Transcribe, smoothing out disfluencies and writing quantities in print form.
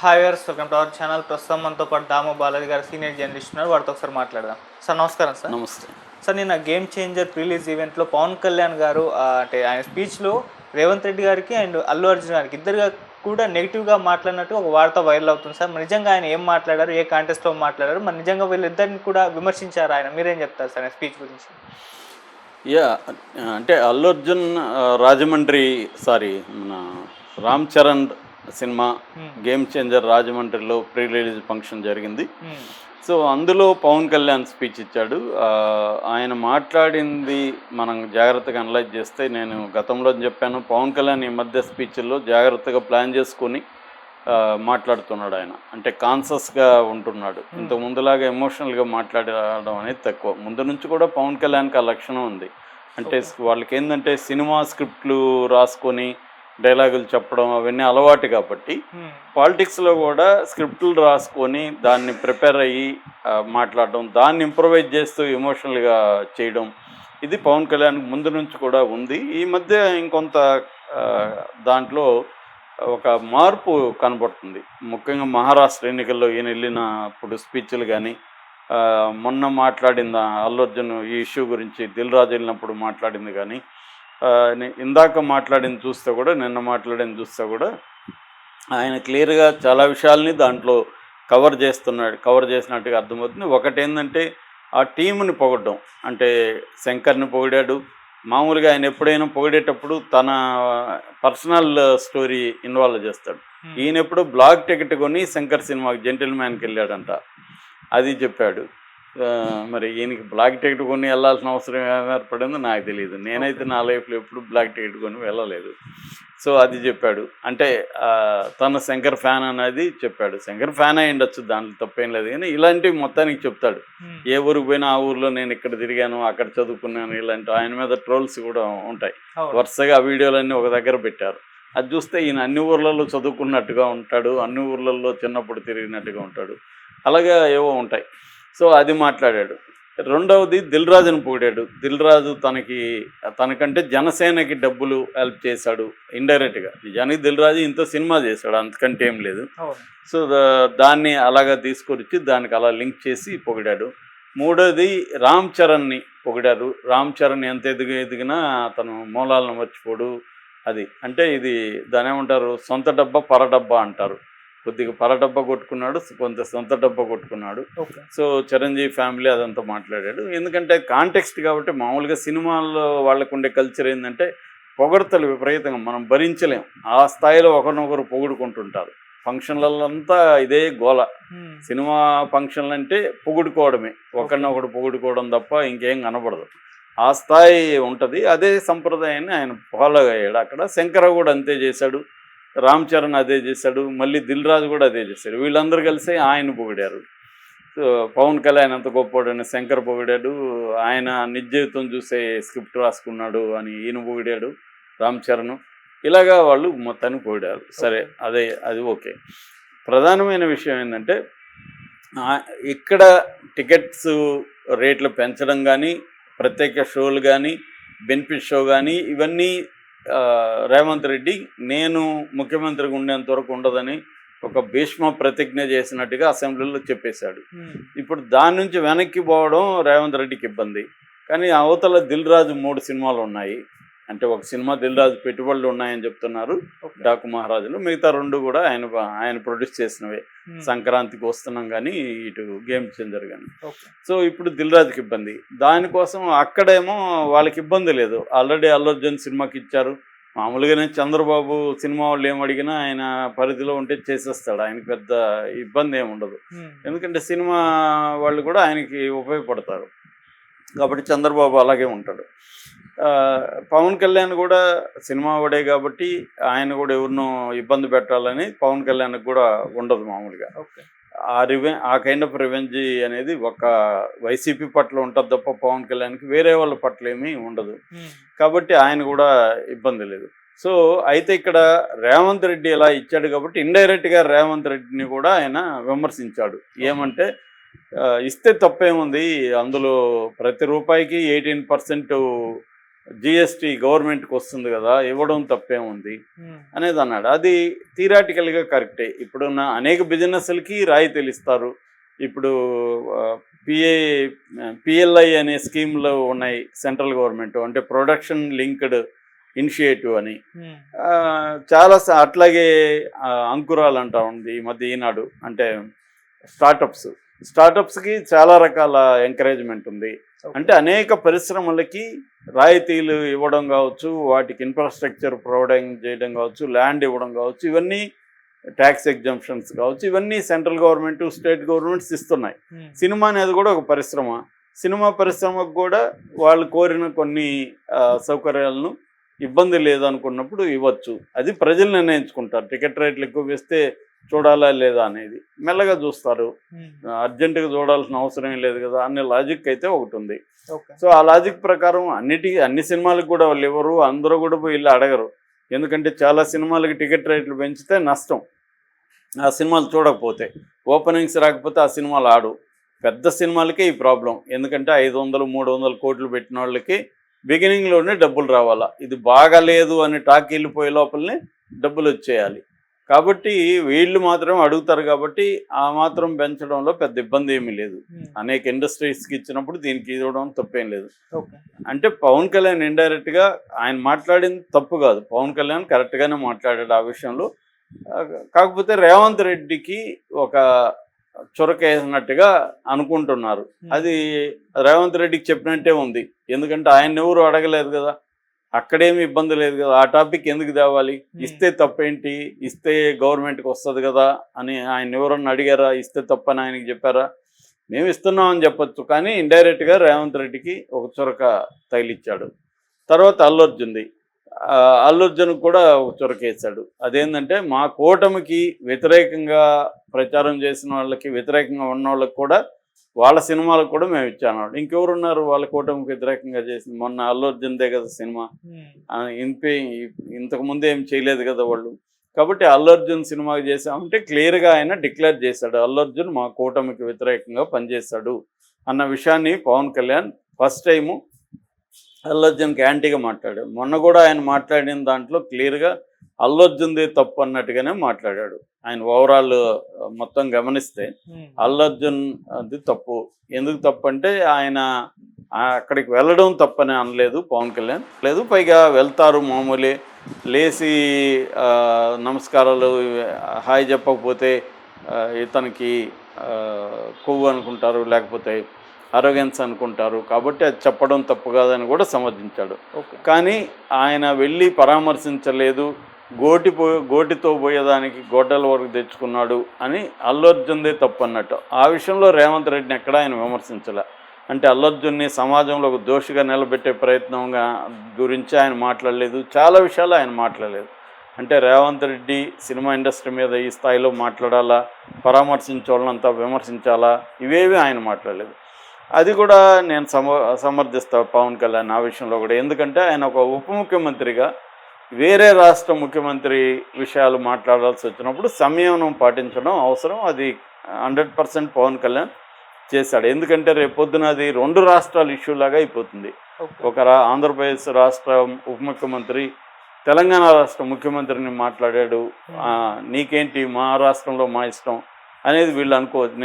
Hi viewers, welcome to our channel. ప్రస్తుతం మనతో పాటు దాము బాలాజీ గారు సీనియర్ జర్నలిస్ట్ ఉన్నారు. వారితో ఒకసారి మాట్లాడదాం. సార్ నమస్కారం సార్. నమస్తే. సార్ నిన్న గేమ్ చేంజర్ రిలీజ్ ఈవెంట్లో పవన్ కళ్యాణ్ గారు అంటే ఆయన స్పీచ్లో రేవంత్ రెడ్డి గారికి అండ్ అల్లు అర్జున్ గారికి ఇద్దరుగా కూడా నెగిటివ్గా మాట్లాడినట్టు ఒక వార్త వైరల్ అవుతుంది సార్. మరి నిజంగా ఆయన ఏం మాట్లాడారు, ఏ కాంటెస్ట్లో మాట్లాడారు, మరి నిజంగా వీళ్ళిద్దరిని కూడా విమర్శించారు ఆయన? మీరేం చెప్తారు సార్ ఆయన స్పీచ్ గురించి? యా అంటే అల్లు అర్జున్ రాజమండ్రి మన Ram Charan cinema game changer రాజమండ్రిలో ప్రీ రిలీజ్ ఫంక్షన్ జరిగింది. సో అందులో పవన్ కళ్యాణ్ స్పీచ్ ఇచ్చాడు. ఆయన మాట్లాడింది మనం జాగ్రత్తగా అనలైజ్ చేస్తే, నేను గతంలో చెప్పాను, పవన్ కళ్యాణ్ ఈ మధ్య స్పీచ్ల్లో జాగ్రత్తగా ప్లాన్ చేసుకొని మాట్లాడుతున్నాడు. ఆయన అంటే కాన్షియస్గా ఉంటున్నాడు. ఇంత ముందులాగా ఎమోషనల్గా మాట్లాడడం అనేది తక్కువ. ముందు నుంచి కూడా పవన్ కళ్యాణ్కి ఆ లక్షణం ఉంది. అంటే వాళ్ళకి ఏంటంటే సినిమా స్క్రిప్ట్లు రాసుకొని డైలాగులు చెప్పడం అవన్నీ అలవాటు కాబట్టి పాలిటిక్స్లో కూడా స్క్రిప్ట్లు రాసుకొని దాన్ని ప్రిపేర్ అయ్యి మాట్లాడడం, దాన్ని ఇంప్రొవైజ్ చేస్తూ ఎమోషనల్గా చేయడం, ఇది పవన్ కళ్యాణ్ ముందు నుంచి కూడా ఉంది. ఈ మధ్య ఇంకొంత దాంట్లో ఒక మార్పు కనబడుతుంది. ముఖ్యంగా మహారాష్ట్ర ఎన్నికల్లో ఈయన వెళ్ళినప్పుడు స్పీచ్లు కానీ, మొన్న మాట్లాడిన అల్లు అర్జున్ ఈ ఇష్యూ గురించి దిల్ రాజు వెళ్ళినప్పుడు మాట్లాడింది కానీ, ఇందాక మాట్లాడింది చూస్తే కూడా, నిన్న మాట్లాడింది చూస్తే కూడా ఆయన క్లియర్గా చాలా విషయాల్ని దాంట్లో కవర్ చేసినట్టుగా అర్థమవుతుంది. ఒకటేంటంటే ఆ టీంని పొగడ్డం. అంటే శంకర్ని పొగిడాడు. మామూలుగా ఆయన ఎప్పుడైనా పొగిడేటప్పుడు తన పర్సనల్ స్టోరీ ఇన్వాల్వ్ చేస్తాడు. ఈయన ఎప్పుడు బ్లాక్ టికెట్ కొని శంకర్ సినిమాకి జెంటిల్మ్యాన్కి వెళ్ళాడంట, అది చెప్పాడు. మరి ఈయనకి బ్లాక్ టికెట్ కొని వెళ్ళాల్సిన అవసరం ఏర్పడిందో నాకు తెలియదు. నేనైతే నా లైఫ్లో ఎప్పుడు బ్లాక్ టికెట్ కొని వెళ్ళలేదు. సో అది చెప్పాడు. అంటే తన శంకర్ ఫ్యాన్ అనేది చెప్పాడు. శంకర్ ఫ్యాన్ అయి ఉండొచ్చు, దాంట్లో తప్పేం లేదు. కానీ ఇలాంటివి మొత్తానికి చెప్తాడు. ఏ ఊరికి పోయినా ఆ ఊర్లో నేను ఇక్కడ తిరిగాను, అక్కడ చదువుకున్నాను, ఇలాంటి ఆయన మీద ట్రోల్స్ కూడా ఉంటాయి. వరుసగా ఆ వీడియోలన్నీ ఒక దగ్గర పెట్టారు. అది చూస్తే ఈయన అన్ని ఊర్లలో చదువుకున్నట్టుగా ఉంటాడు, అన్ని ఊర్లలో చిన్నప్పుడు తిరిగినట్టుగా ఉంటాడు, అలాగే ఏవో ఉంటాయి. సో అది మాట్లాడాడు. రెండవది దిల్ రాజును పొగిడాడు. దిల్ రాజు తనకంటే జనసేనకి డబ్బులు హెల్ప్ చేశాడు ఇండైరెక్ట్గా. నిజానికి దిల్ రాజు ఇంత సినిమా చేశాడు, అంతకంటే ఏం లేదు. సో దాన్ని అలాగా తీసుకొచ్చి దానికి అలా లింక్ చేసి పొగిడాడు. మూడోది రామ్ చరణ్ని పొగిడారు. రామ్ చరణ్ ఎంత ఎదిగినా అతను మూలాలను మర్చిపోడు. అది అంటే ఇది దాని ఏమంటారు, సొంత డబ్బా పరడబ్బా అంటారు. కొద్దిగా పరడబ్బా కొట్టుకున్నాడు, కొంత సొంత డబ్బా కొట్టుకున్నాడు. సో చిరంజీవి ఫ్యామిలీ అదంతా మాట్లాడాడు. ఎందుకంటే కాంటెక్స్ట్ కాబట్టి. మామూలుగా సినిమాల్లో వాళ్ళకు ఉండే కల్చర్ ఏంటంటే పొగడతలు విపరీతంగా మనం భరించలేం. ఆ స్థాయిలో ఒకరినొకరు పొగుడుకుంటుంటారు. ఫంక్షన్లంతా ఇదే గోల. సినిమా ఫంక్షన్లు అంటే పొగుడుకోవడమే, ఒకరినొకడు పొగుడుకోవడం తప్ప ఇంకేం కనబడదు. ఆ స్థాయి ఉంటుంది. అదే సంప్రదాయాన్ని ఆయన ఫాలో అయ్యాడు. అక్కడ శంకర కూడా అంతే చేశాడు, రామ్ చరణ్ అదే చేశాడు, మళ్ళీ దిల్ రాజు కూడా అదే చేశాడు. వీళ్ళందరూ కలిసి ఆయన పొగిడారు. సో పవన్ కళ్యాణ్ అంత గొప్పవాడని శంకర్ పొగిడాడు. ఆయన నిజ జీవితం చూసే స్క్రిప్ట్ రాసుకున్నాడు అని ఈయన పొగిడాడు రామ్ చరణ్. ఇలాగా వాళ్ళు మొత్తాన్ని పొగిడారు. సరే, అది ఓకే. ప్రధానమైన విషయం ఏంటంటే ఇక్కడ టికెట్స్ రేట్లు పెంచడం కానీ, ప్రత్యేక షోలు కానీ, బెనిఫిట్ షో కానీ, ఇవన్నీ రేవంత్ రెడ్డి నేను ముఖ్యమంత్రిగా ఉండేంత వరకు ఉండదని ఒక భీష్మ ప్రతిజ్ఞ చేసినట్టుగా అసెంబ్లీలో చెప్పేశాడు. ఇప్పుడు దాని నుంచి వెనక్కి పోవడం రేవంత్ రెడ్డికి ఇబ్బంది. కానీ అవతల దిల్ రాజు 3 సినిమాలు ఉన్నాయి. అంటే ఒక సినిమా దిల్ రాజు పెట్టుబడులు ఉన్నాయని చెప్తున్నారు, డాకు మహారాజులు. మిగతా 2 కూడా ఆయన ప్రొడ్యూస్ చేసినవే. సంక్రాంతికి వస్తున్నాం కానీ, ఇటు గేమ్ చేంజర్ కానీ. సో ఇప్పుడు దిల్ రాజుకి ఇబ్బంది. దానికోసం అక్కడేమో వాళ్ళకి ఇబ్బంది లేదు, ఆల్రెడీ అల్లు అర్జున్ సినిమాకి ఇచ్చారు. మామూలుగానే చంద్రబాబు సినిమా వాళ్ళు ఏమడిగినా ఆయన పరిధిలో ఉంటే చేసేస్తాడు. ఆయనకి పెద్ద ఇబ్బంది ఏమి ఉండదు. ఎందుకంటే సినిమా వాళ్ళు కూడా ఆయనకి ఉపయోగపడతారు కాబట్టి చంద్రబాబు అలాగే ఉంటాడు. పవన్ కళ్యాణ్ కూడా సినిమా వాడే కాబట్టి ఆయన కూడా ఎవరినో ఇబ్బంది పెట్టాలని పవన్ కళ్యాణ్కి కూడా ఉండదు మామూలుగా. ఆ కైండ్ ఆఫ్ రివెంజ్ అనేది ఒక వైసీపీ పట్ల ఉంటుంది తప్ప పవన్ కళ్యాణ్కి వేరే వాళ్ళ పట్ల ఏమీ ఉండదు. కాబట్టి ఆయన కూడా ఇబ్బంది లేదు. సో అయితే ఇక్కడ రేవంత్ రెడ్డి ఇలా ఇచ్చాడు కాబట్టి ఇండైరెక్ట్గా రేవంత్ రెడ్డిని కూడా ఆయన విమర్శించాడు. ఏమంటే ఇస్తే తప్పేముంది, అందులో ప్రతి రూపాయికి 18% జిఎస్టీ గవర్నమెంట్కి వస్తుంది కదా, ఇవ్వడం తప్పేముంది అనేది అన్నాడు. అది థియరాటికల్గా కరెక్టే. ఇప్పుడున్న అనేక బిజినెస్లకి రాయితీలు ఇస్తారు. ఇప్పుడు పిఎల్ఐ అనే స్కీమ్లు ఉన్నాయి సెంట్రల్ గవర్నమెంట్, అంటే ప్రొడక్షన్ లింక్డ్ ఇనిషియేటివ్ అని. చాలా అట్లాగే అంకురాలు అంటా ఉంది ఈ మధ్య ఈనాడు, అంటే స్టార్టప్స్కి చాలా రకాల ఎంకరేజ్మెంట్ ఉంది. అంటే అనేక పరిశ్రమలకి రాయితీలు ఇవ్వడం కావచ్చు, వాటికి ఇన్ఫ్రాస్ట్రక్చర్ ప్రొవైడింగ్ చేయడం కావచ్చు, ల్యాండ్ ఇవ్వడం కావచ్చు, ఇవన్నీ ట్యాక్స్ ఎగ్జంప్షన్స్ కావచ్చు, ఇవన్నీ సెంట్రల్ గవర్నమెంట్ స్టేట్ గవర్నమెంట్స్ ఇస్తున్నాయి. సినిమా అనేది కూడా ఒక పరిశ్రమ. సినిమా పరిశ్రమకు కూడా వాళ్ళు కోరిన కొన్ని సౌకర్యాలను ఇబ్బంది లేదనుకున్నప్పుడు ఇవ్వచ్చు. అది ప్రజలు నిర్ణయించుకుంటారు. టికెట్ రేట్లు ఎక్కువ వేస్తే చూడాలా లేదా అనేది మెల్లగా చూస్తారు. అర్జెంటుగా చూడాల్సిన అవసరం లేదు కదా అనే లాజిక్ అయితే ఒకటి ఉంది. సో ఆ లాజిక్ ప్రకారం అన్ని సినిమాలకు కూడా వాళ్ళు ఇవ్వరు, అందరూ కూడా పోయి వెళ్ళి అడగరు. ఎందుకంటే చాలా సినిమాలకి టికెట్ రేట్లు పెంచితే నష్టం, ఆ సినిమాలు చూడకపోతే. ఓపెనింగ్స్ రాకపోతే ఆ సినిమాలు ఆడు. పెద్ద సినిమాలకే ఈ ప్రాబ్లం. ఎందుకంటే 500-300 కోట్లు పెట్టిన వాళ్ళకి బిగినింగ్లోనే డబ్బులు రావాలా. ఇది బాగాలేదు అని టాక్ వెళ్ళిపోయే లోపలనే డబ్బులు వచ్చేయాలి. కాబట్టి వీళ్ళు మాత్రం అడుగుతారు కాబట్టి ఆ మాత్రం పెంచడంలో పెద్ద ఇబ్బంది ఏమీ లేదు. అనేక ఇండస్ట్రీస్కి ఇచ్చినప్పుడు దీనికి ఇవ్వడం తప్పేం లేదు. అంటే పవన్ కళ్యాణ్ ఇండైరెక్ట్గా ఆయన మాట్లాడింది తప్పు కాదు. పవన్ కళ్యాణ్ కరెక్ట్గానే మాట్లాడాడు ఆ విషయంలో. కాకపోతే రేవంత్ రెడ్డికి ఒక చొరకేసినట్టుగా అనుకుంటున్నారు. అది రేవంత్ రెడ్డికి చెప్పినట్టే ఉంది. ఎందుకంటే ఆయన ఎవరు అడగలేదు కదా, అక్కడేమి ఇబ్బంది లేదు కదా, ఆ టాపిక్ ఎందుకు తేవాలి? ఇస్తే తప్పేంటి, ఇస్తే గవర్నమెంట్కి వస్తుంది కదా అని ఆయన ఎవరన్నా అడిగారా? ఇస్తే తప్పని ఆయనకి చెప్పారా? మేము ఇస్తున్నామని చెప్పొచ్చు, కానీ ఇండైరెక్ట్గా రేవంత్ రెడ్డికి ఒక చొరక తగిలిచ్చాడు. తర్వాత అల్లు అర్జున్ కూడా ఒక చొరకేశాడు. అదేంటంటే మా కూటమికి వ్యతిరేకంగా ప్రచారం చేసిన వాళ్ళకి, వ్యతిరేకంగా ఉన్న వాళ్ళకి కూడా వాళ్ళ సినిమాలకు కూడా మేము ఇచ్చాను. ఇంకెవరున్నారు వాళ్ళ కూటమికి వ్యతిరేకంగా చేసింది? మొన్న అల్లు అర్జున్దే కదా సినిమా. ఇంతకు ముందు ఏం చేయలేదు కదా వాళ్ళు. కాబట్టి అల్లు అర్జున్ సినిమాకి చేసామంటే క్లియర్గా ఆయన డిక్లేర్ చేశాడు, అల్లు అర్జున్ మా కూటమికి వ్యతిరేకంగా పనిచేశాడు అన్న విషయాన్ని పవన్ కళ్యాణ్ ఫస్ట్ టైము అల్లు అర్జున్కి యాంటీగా మాట్లాడాడు. మొన్న కూడా ఆయన మాట్లాడిన దాంట్లో క్లియర్గా అల్లు అర్జున్దే తప్పు అన్నట్టుగానే మాట్లాడాడు. ఆయన ఓవరాల్ మొత్తం గమనిస్తే అల్లు అర్జున్ అది తప్పు. ఎందుకు తప్పు అంటే ఆయన అక్కడికి వెళ్ళడం తప్పని అనలేదు పవన్ కళ్యాణ్. లేదు, పైగా వెళ్తారు మామూలే, లేచి నమస్కారాలు హాయ్ చెప్పకపోతే ఇతనికి కొవ్వు అనుకుంటారు, లేకపోతే అరోగెన్స్ అనుకుంటారు. కాబట్టి అది చెప్పడం తప్పు కాదని కూడా సమర్థించాడు. కానీ ఆయన వెళ్ళి పరామర్శించలేదు, గోటితో పోయేదానికి గొడ్డల వరకు తెచ్చుకున్నాడు అని అల్లు అర్జున్దే తప్పు అన్నట్టు. ఆ విషయంలో రేవంత్ రెడ్డిని ఎక్కడ ఆయన విమర్శించలే. అంటే అల్లు అర్జున్ని సమాజంలో ఒక దోషిగా నిలబెట్టే ప్రయత్నంగా గురించి ఆయన మాట్లాడలేదు. చాలా విషయాలు ఆయన మాట్లాడలేదు. అంటే రేవంత్ రెడ్డి సినిమా ఇండస్ట్రీ మీద ఈ స్థాయిలో మాట్లాడాలా, పరామర్శించాలంతా విమర్శించాలా, ఇవేవి ఆయన మాట్లాడలేదు. అది కూడా నేను సమర్థిస్తాను పవన్ కళ్యాణ్ ఆ విషయంలో కూడా. ఎందుకంటే ఆయన ఒక ఉప ముఖ్యమంత్రిగా వేరే రాష్ట్ర ముఖ్యమంత్రి విషయాలు మాట్లాడాల్సి వచ్చినప్పుడు సంయమనం పాటించడం అవసరం. అది 100% పవన్ కళ్యాణ్ చేశాడు. ఎందుకంటే రేపు పొద్దున అది 2 రాష్ట్రాల ఇష్యూ లాగా అయిపోతుంది. ఒక ఆంధ్రప్రదేశ్ రాష్ట్ర ఉప ముఖ్యమంత్రి తెలంగాణ రాష్ట్ర ముఖ్యమంత్రిని మాట్లాడాడు, నీకేంటి మా రాష్ట్రంలో మా ఇష్టం అనేది వీళ్ళు అనుకోవచ్చు.